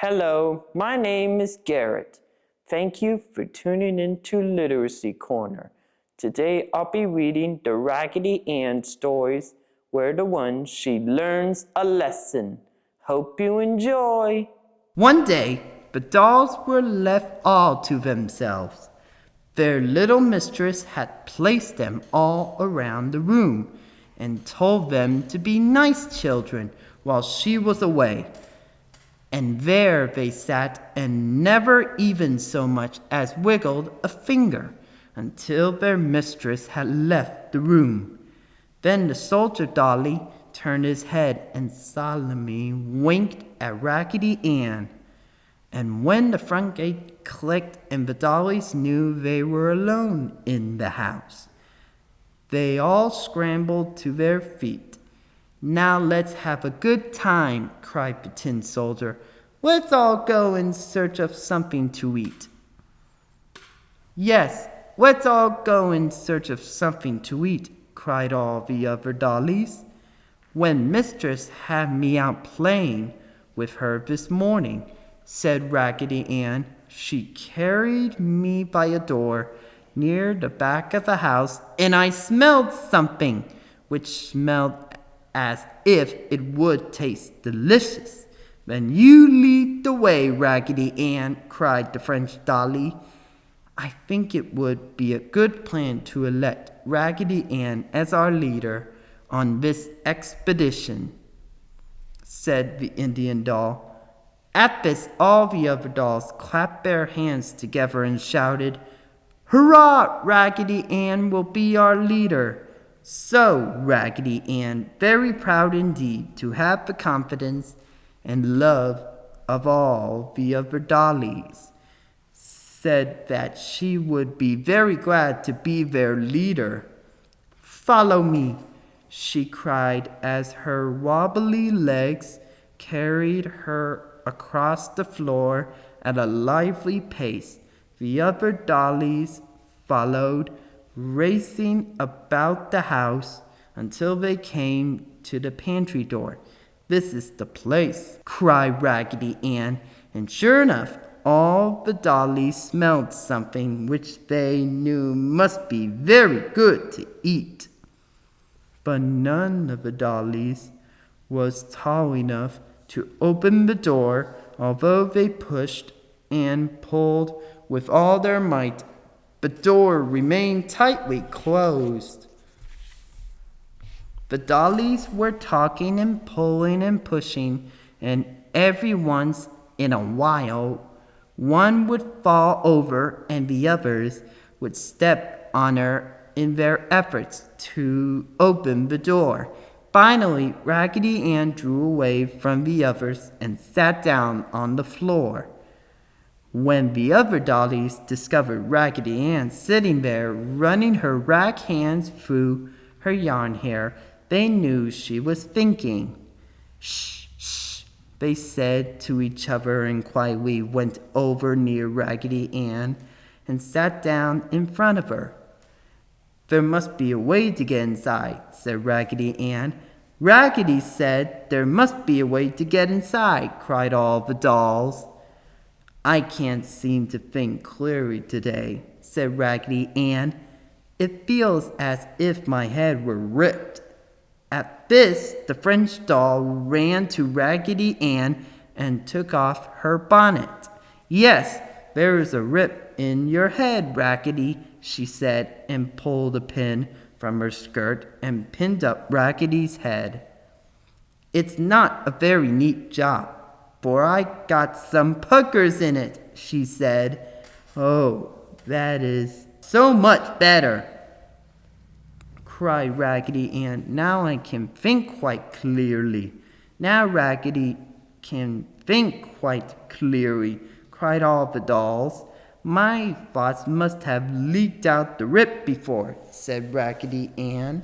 Hello, my name is Garrett. Thank you for tuning in to Literacy Corner. Today I'll be reading the Raggedy Ann stories where the one she learns a lesson. Hope you enjoy. One day, the dolls were left all to themselves. Their little mistress had placed them all around the room and told them to be nice children while she was away. And there they sat and never even so much as wiggled a finger until their mistress had left the room. Then the soldier dolly turned his head and solemnly winked at Raggedy Ann. And when the front gate clicked and the dollies knew they were alone in the house, they all scrambled to their feet. "Now let's have a good time," cried the tin soldier. "Let's all go in search of something to eat." "Yes, let's all go in search of something to eat," cried all the other dollies. "When Mistress had me out playing with her this morning," said Raggedy Ann, "she carried me by a door near the back of the house, and I smelled something, which smelled as if it would taste delicious." "Then you lead the way, Raggedy Ann," cried the French dolly. "I think it would be a good plan to elect Raggedy Ann as our leader on this expedition," said the Indian doll. At this, all the other dolls clapped their hands together and shouted, "Hurrah! Raggedy Ann will be our leader." So Raggedy Ann, very proud indeed to have the confidence and love of all the other dollies, said that she would be very glad to be their leader. "Follow me," she cried as her wobbly legs carried her across the floor at a lively pace. The other dollies followed, racing about the house until they came to the pantry door. "This is the place," cried Raggedy Ann, and sure enough, all the dollies smelled something which they knew must be very good to eat. But none of the dollies was tall enough to open the door, although they pushed and pulled with all their might. The door remained tightly closed. The dollies were talking and pulling and pushing, and every once in a while one would fall over and the others would step on her in their efforts to open the door. Finally, Raggedy Ann drew away from the others and sat down on the floor. When the other dollies discovered Raggedy Ann sitting there, running her rag hands through her yarn hair, they knew she was thinking. "Shh, shh," they said to each other and quietly went over near Raggedy Ann and sat down in front of her. "There must be a way to get inside," said Raggedy Ann. "Raggedy said there must be a way to get inside," cried all the dolls. "I can't seem to think clearly today," said Raggedy Ann. "It feels as if my head were ripped." At this, the French doll ran to Raggedy Ann and took off her bonnet. "Yes, there is a rip in your head, Raggedy," she said, and pulled a pin from her skirt and pinned up Raggedy's head. "It's not a very neat job, for I got some puckers in it," she said. "Oh, that is so much better," cried Raggedy Ann. "Now I can think quite clearly." "Now Raggedy can think quite clearly," cried all the dolls. "My thoughts must have leaked out the rip before," said Raggedy Ann.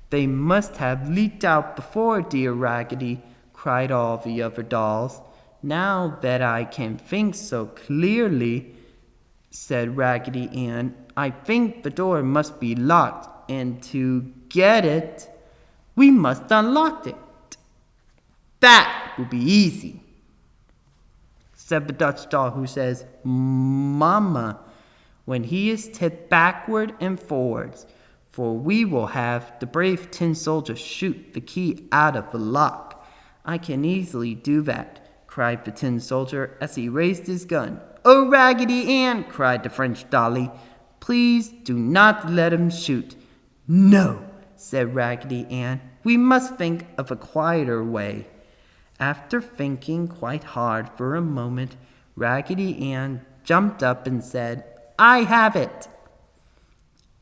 "They must have leaked out before, dear Raggedy," cried all the other dolls. "Now that I can think so clearly," said Raggedy Ann, "I think the door must be locked, and to get it, we must unlock it." That will be easy, said the Dutch doll, who says, Mama, when he is tipped backward and forwards, for we will have the brave tin soldier shoot the key out of the lock. I can easily do that, cried the tin soldier as he raised his gun. Oh, Raggedy Ann, cried the French dolly, please do not let him shoot. No, said Raggedy Ann, we must think of a quieter way. After thinking quite hard for a moment, Raggedy Ann jumped up and said, I have it!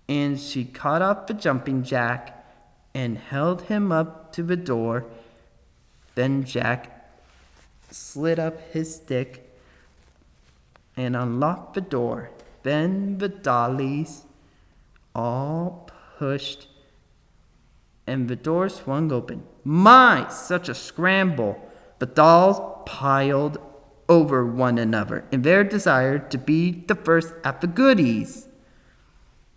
And she caught up the jumping jack and held him up to the door. Then Jack slid up his stick and unlocked the door. Then the dollies all pushed and the door swung open. My, such a scramble! The dolls piled over one another in their desire to be the first at the goodies.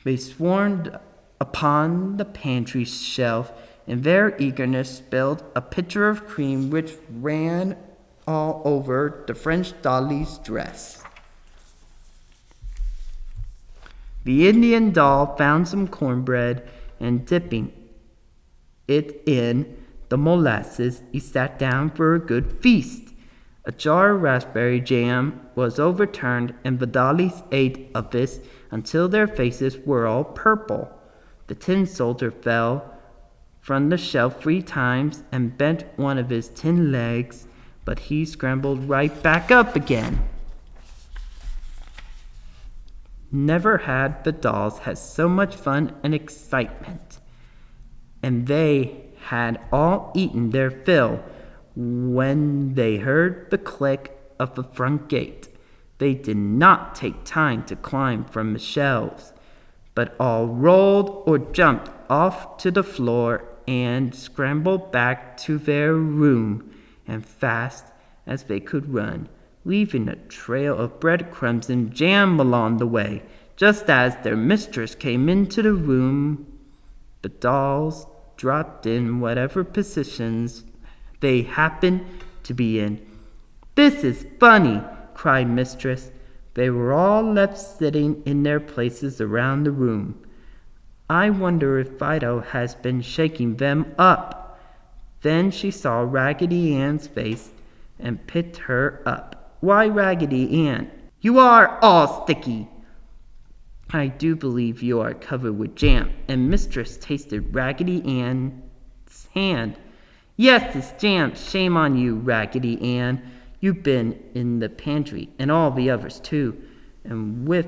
They swarmed upon the pantry shelf. In their eagerness spilled a pitcher of cream which ran all over the French dolly's dress. The Indian doll found some cornbread, and dipping it in the molasses, he sat down for a good feast. A jar of raspberry jam was overturned, and the dollies ate of this until their faces were all purple. The tin soldier fell from the shelf 3 times and bent one of his tin legs, but he scrambled right back up again. Never had the dolls had so much fun and excitement, and they had all eaten their fill when they heard the click of the front gate. They did not take time to climb from the shelves, but all rolled or jumped off to the floor and scrambled back to their room as fast as they could run, leaving a trail of breadcrumbs and jam along the way. Just as their mistress came into the room, the dolls dropped in whatever positions they happened to be in. This is funny, cried mistress. They were all left sitting in their places around the room. I wonder if Fido has been shaking them up. Then she saw Raggedy Ann's face and picked her up. Why, Raggedy Ann, you are all sticky. I do believe you are covered with jam. And mistress tasted Raggedy Ann's hand. Yes, it's jam. Shame on you, Raggedy Ann. You've been in the pantry, and all the others too. And with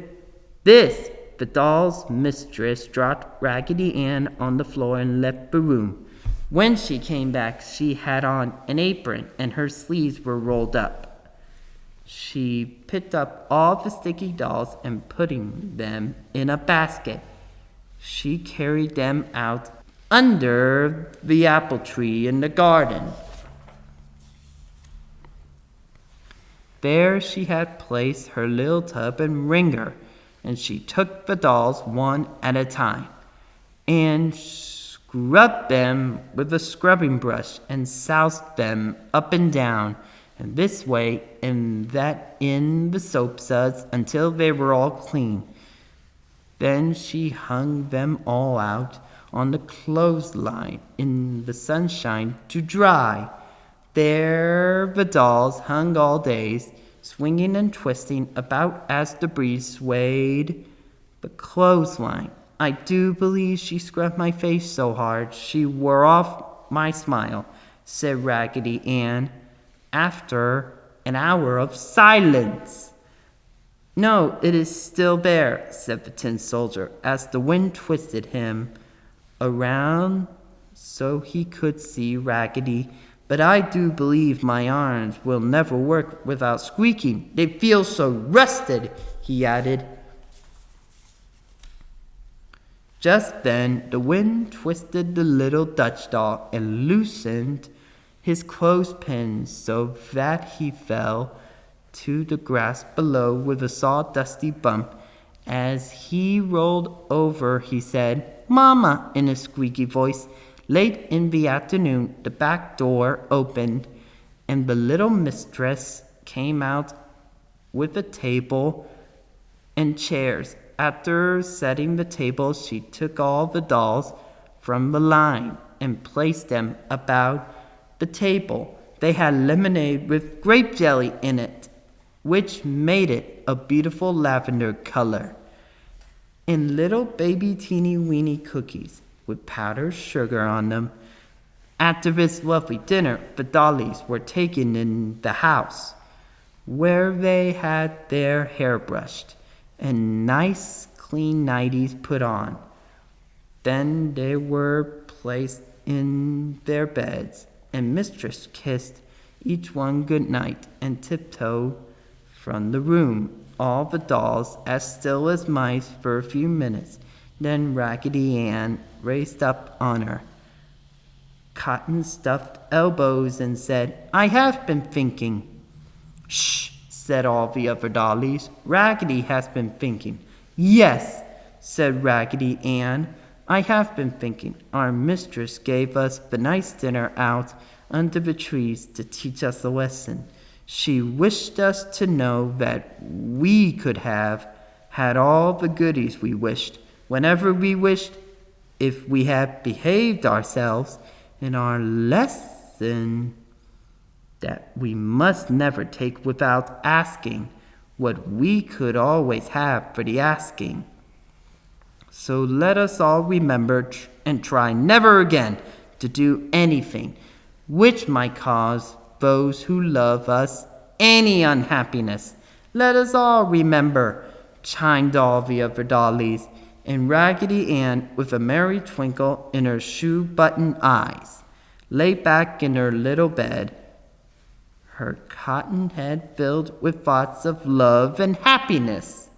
this, the doll's mistress dropped Raggedy Ann on the floor and left the room. When she came back, she had on an apron, and her sleeves were rolled up. She picked up all the sticky dolls and putting them in a basket, she carried them out under the apple tree in the garden. There she had placed her little tub and wringer, and she took the dolls one at a time and scrubbed them with a scrubbing brush and soused them up and down, and this way and that in the soap suds until they were all clean. Then she hung them all out on the clothesline in the sunshine to dry. There the dolls hung all days, swinging and twisting about as the breeze swayed the clothesline. I do believe she scrubbed my face so hard she wore off my smile, said Raggedy Ann, after an hour of silence. No, it is still there, said the tin soldier, as the wind twisted him around so he could see Raggedy. But I do believe my arms will never work without squeaking. They feel so rusted, he added. Just then the wind twisted the little Dutch doll and loosened his clothespins so that he fell to the grass below with a sawdusty bump. As he rolled over, he said, Mama, in a squeaky voice. Late in the afternoon, the back door opened, and the little mistress came out with a table and chairs. After setting the table, she took all the dolls from the line and placed them about the table. They had lemonade with grape jelly in it, which made it a beautiful lavender color, and little baby teeny weeny cookies with powdered sugar on them. After this lovely dinner, the dollies were taken in the house, where they had their hair brushed and nice clean nighties put on. Then they were placed in their beds, and Mistress kissed each one good night and tiptoed from the room, all the dolls as still as mice for a few minutes. Then Raggedy Ann raised up on her cotton-stuffed elbows and said, "I have been thinking." "Shh," said all the other dollies. "Raggedy has been thinking." "Yes," said Raggedy Ann, "I have been thinking. Our mistress gave us the nice dinner out under the trees to teach us a lesson. She wished us to know that we could have had all the goodies we wished, whenever we wished, if we had behaved ourselves in our lesson, that we must never take without asking what we could always have for the asking. So let us all remember and try never again to do anything which might cause those who love us any unhappiness. Let us all remember," chimed all the other dollies, and Raggedy Ann, with a merry twinkle in her shoe-button eyes, lay back in her little bed, her cotton head filled with thoughts of love and happiness.